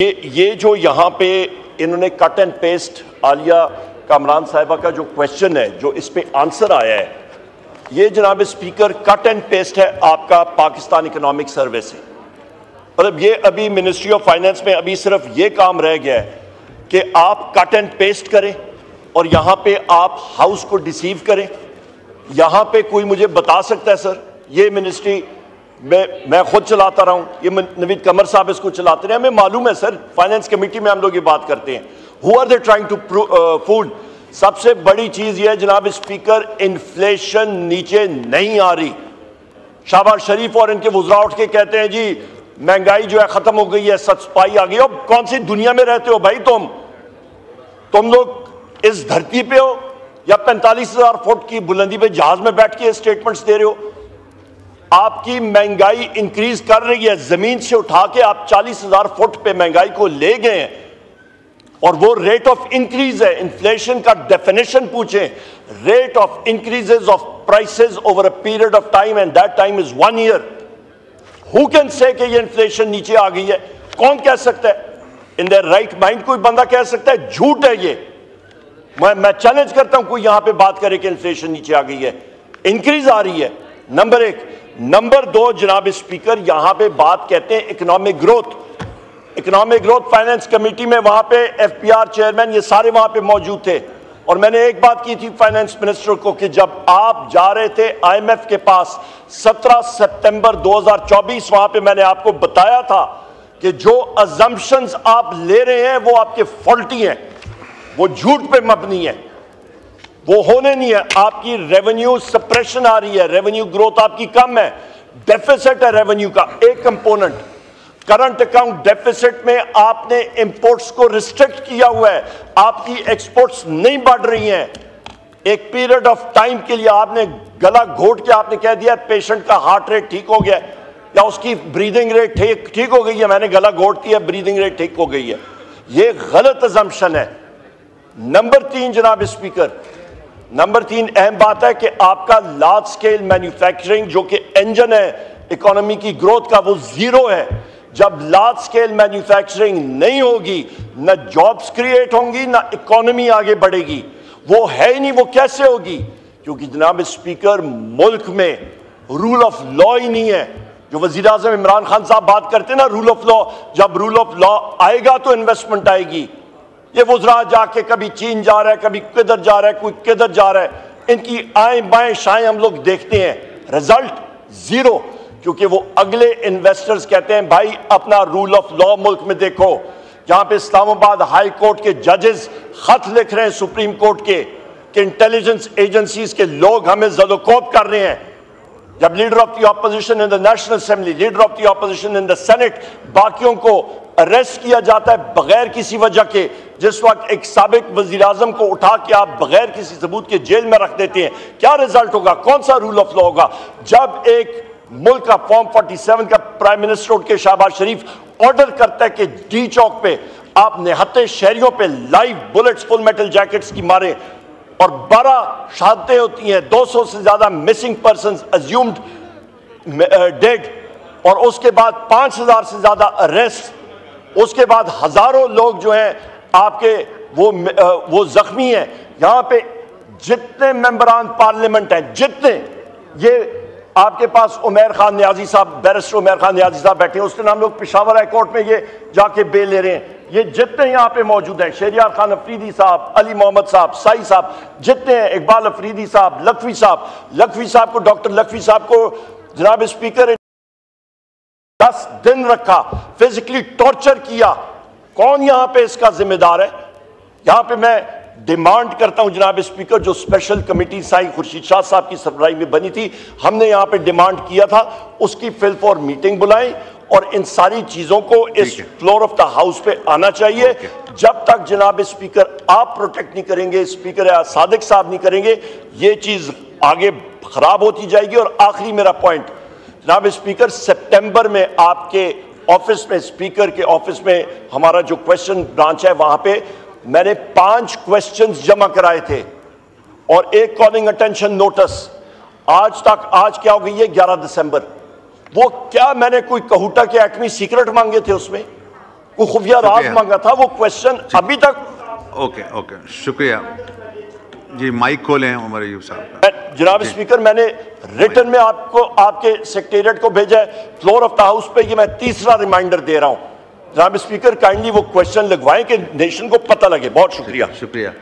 ये जो यहाँ पे इन्होंने cut and paste Alia Kamran साहिबा का जो क्वेश्चन है, जो इस पे आंसर आया है, ये जनाब स्पीकर कट एंड पेस्ट है आपका पाकिस्तान इकोनॉमिक सर्वे से। मतलब ये अभी मिनिस्ट्री ऑफ फाइनेंस में अभी सिर्फ ये काम रह गया है कि आप कट एंड पेस्ट करें और यहाँ पे आप हाउस को डिसीव करें। यहाँ पे कोई मुझे बता सकता है सर, ये मिनिस्ट्री मैं खुद चलाता रहा हूँ, ये नवीद कमर साहब इसको चलाते रहे, हमें मालूम है सर, फाइनेंस कमेटी में हम लोग ये बात करते हैं। Who are they trying to fool? सबसे बड़ी चीज ये है जनाब स्पीकर, इन्फ्लेशन नीचे नहीं आ रही। शहबाज शरीफ और इनके वुज़रा उठ के कहते हैं जी महंगाई जो है खत्म हो गई है, सच्चाई आ गई। अब कौन सी दुनिया में रहते हो भाई तुम लोग इस धरती पे हो या 45,000 फुट की बुलंदी पे जहाज में बैठ के स्टेटमेंट्स दे रहे हो? आपकी महंगाई इंक्रीज कर रही है, जमीन से उठा के आप 40,000 फुट पे महंगाई को ले गए हैं और वो रेट ऑफ इंक्रीज है। इन्फ्लेशन का डेफिनेशन पूछें, rate of increases of prices over a period of time and that time is 1 year. Who can say कि ये इन्फ्लेशन नीचे आ गई है? कौन कह सकता है? इन देयर राइट माइंड कोई बंदा कह सकता है? झूठ है ये। मैं चैलेंज करता हूं कोई यहां पे बात करे कि इन्फ्लेशन नीचे आ गई है, इंक्रीज आ रही है। नंबर 1। नंबर 2 जनाब स्पीकर, यहां पे बात कहते हैं इकोनॉमिक ग्रोथ फाइनेंस कमेटी में, वहां पे एफपीआर चेयरमैन ये सारे वहां पे मौजूद थे और मैंने एक बात की थी फाइनेंस मिनिस्टर को कि जब आप जा रहे थे आईएमएफ के पास 17 सितंबर 2024, वहां पे मैंने आपको बताया था कि जो अजम्पशंस आप ले रहे हैं वो आपके फॉल्टी हैं, वो झूठ पे मबनी है, वो होने नहीं है। आपकी रेवेन्यू सप्रेशन आ रही है, रेवेन्यू ग्रोथ आपकी कम है, डेफिसिट है रेवेन्यू का एक कंपोनेंट। करंट अकाउंट डेफिसिट में आपने इंपोर्ट्स को रिस्ट्रिक्ट किया हुआ है, आपकी एक्सपोर्ट्स नहीं बढ़ रही हैं। एक पीरियड ऑफ टाइम के लिए आपने गला घोट के आपने कह दिया पेशेंट का हार्ट रेट ठीक हो गया या उसकी ब्रीदिंग रेट ठीक हो गई है, मैंने गला घोट दिया ब्रीदिंग रेट ठीक हो गई है। ये गलत अजम्पशन है। नंबर 3 जनाब स्पीकर, नंबर 3 अहम बात है कि आपका लार्ज स्केल मैन्युफैक्चरिंग जो कि इंजन है इकोनॉमी की ग्रोथ का, वो जीरो है। जब लार्ज स्केल मैन्युफैक्चरिंग नहीं होगी, ना जॉब्स क्रिएट होंगी, ना इकोनॉमी आगे बढ़ेगी। वो है ही नहीं, वो कैसे होगी? क्योंकि जनाब स्पीकर मुल्क में रूल ऑफ लॉ ही नहीं है। जो वजीर आजम इमरान खान साहब बात करते हैं ना रूल ऑफ लॉ, जब रूल ऑफ लॉ आएगा तो इन्वेस्टमेंट आएगी। ये वुज़रा जाके कभी चीन जा रहा है, कभी किधर जा रहा है, कोई किधर जा रहा है, इनकी आएं बाएं शाएं हम लोग देखते हैं, रिजल्ट जीरो। क्योंकि वो अगले इन्वेस्टर्स कहते हैं भाई अपना रूल ऑफ लॉ मुल्क में देखो। जहां पे इस्लामाबाद हाई कोर्ट के जजेस खत लिख रहे हैं सुप्रीम कोर्ट के कि इंटेलिजेंस एजेंसीज के लोग हमें ज़दोकोब कर रहे हैं। जब leader of the opposition in the national assembly, leader of the opposition in the senate, बाकियों को अरेस्ट किया जाता है बगैर किसी वजह के, जिस वक्त एक साबिक वजीर आजम को उठा के आप बगैर किसी सबूत के जेल में रख देते हैं, क्या रिजल्ट होगा? कौन सा रूल ऑफ लॉ होगा? जब एक मुल्क का फॉर्म 47 का प्राइम मिनिस्टर उठ के शहबाज शरीफ ऑर्डर करता है कि डी चौक पे आप निहत्ते शहरियों पे live bullets full metal jackets की मारे और 12 शहादतें होती हैं, 200 से ज्यादा मिसिंग पर्सन अज्यूम्ड डेड, और उसके बाद 5,000 से ज्यादा अरेस्ट, उसके बाद हजारों लोग जो हैं आपके वो जख्मी हैं। यहां पे जितने मेंबरान पार्लियामेंट हैं, जितने, ये आपके पास उमर खान न्याजी साहब, बैरिस्टर उमर खान न्याजी साहब बैठे हैं, उसके नाम लोग पेशावर हाई कोर्ट में ये जाके बेल ले रहे हैं। ये जितने यहाँ पे मौजूद हैं, शहरियार खान अफरीदी साहब, अली मोहम्मद साहब, साई साहब, जितने हैं, इकबाल अफरीदी साहब, लखवी साहब को, डॉक्टर लखवी साहब को जनाब स्पीकर 10 दिन रखा, फिजिकली टॉर्चर किया। कौन यहां पे इसका जिम्मेदार है? यहां पे मैं डिमांड करता हूं जनाब स्पीकर, जो स्पेशल कमेटी साई खुर्शीद शाह साहब की सरबराही में बनी थी, हमने यहां पे डिमांड किया था उसकी फिल फॉर मीटिंग बुलाएं और इन सारी चीजों को इस फ्लोर ऑफ द हाउस पे आना चाहिए। जब तक जनाब स्पीकर आप प्रोटेक्ट नहीं करेंगे, स्पीकर सादिक साहब नहीं करेंगे, ये चीज आगे खराब होती जाएगी। और आखिरी मेरा पॉइंट जनाब स्पीकर, सितंबर में आपके ऑफिस में, स्पीकर के ऑफिस में हमारा जो क्वेश्चन ब्रांच है, वहां पे मैंने 5 क्वेश्चंस जमा कराए थे और एक कॉलिंग अटेंशन नोटिस। आज तक, आज क्या हो गई है 11 दिसंबर, वो क्या मैंने कोई कहूटा के एटमी सीक्रेट मांगे थे उसमें? कोई खुफिया राज मांगा था, वो क्वेश्चन अभी तक। ओके ओके, शुक्रिया जी। माइक खोलें उमर अयूब साहब। जनाब स्पीकर, मैंने रिटन में आपको आपके सेक्रेटरीट को भेजा है, फ्लोर ऑफ द हाउस पे ये मैं तीसरा रिमाइंडर दे रहा हूं। जनाब स्पीकर, काइंडली वो क्वेश्चन लगवाएं कि नेशन को पता लगे। बहुत शुक्रिया। शुक्रिया।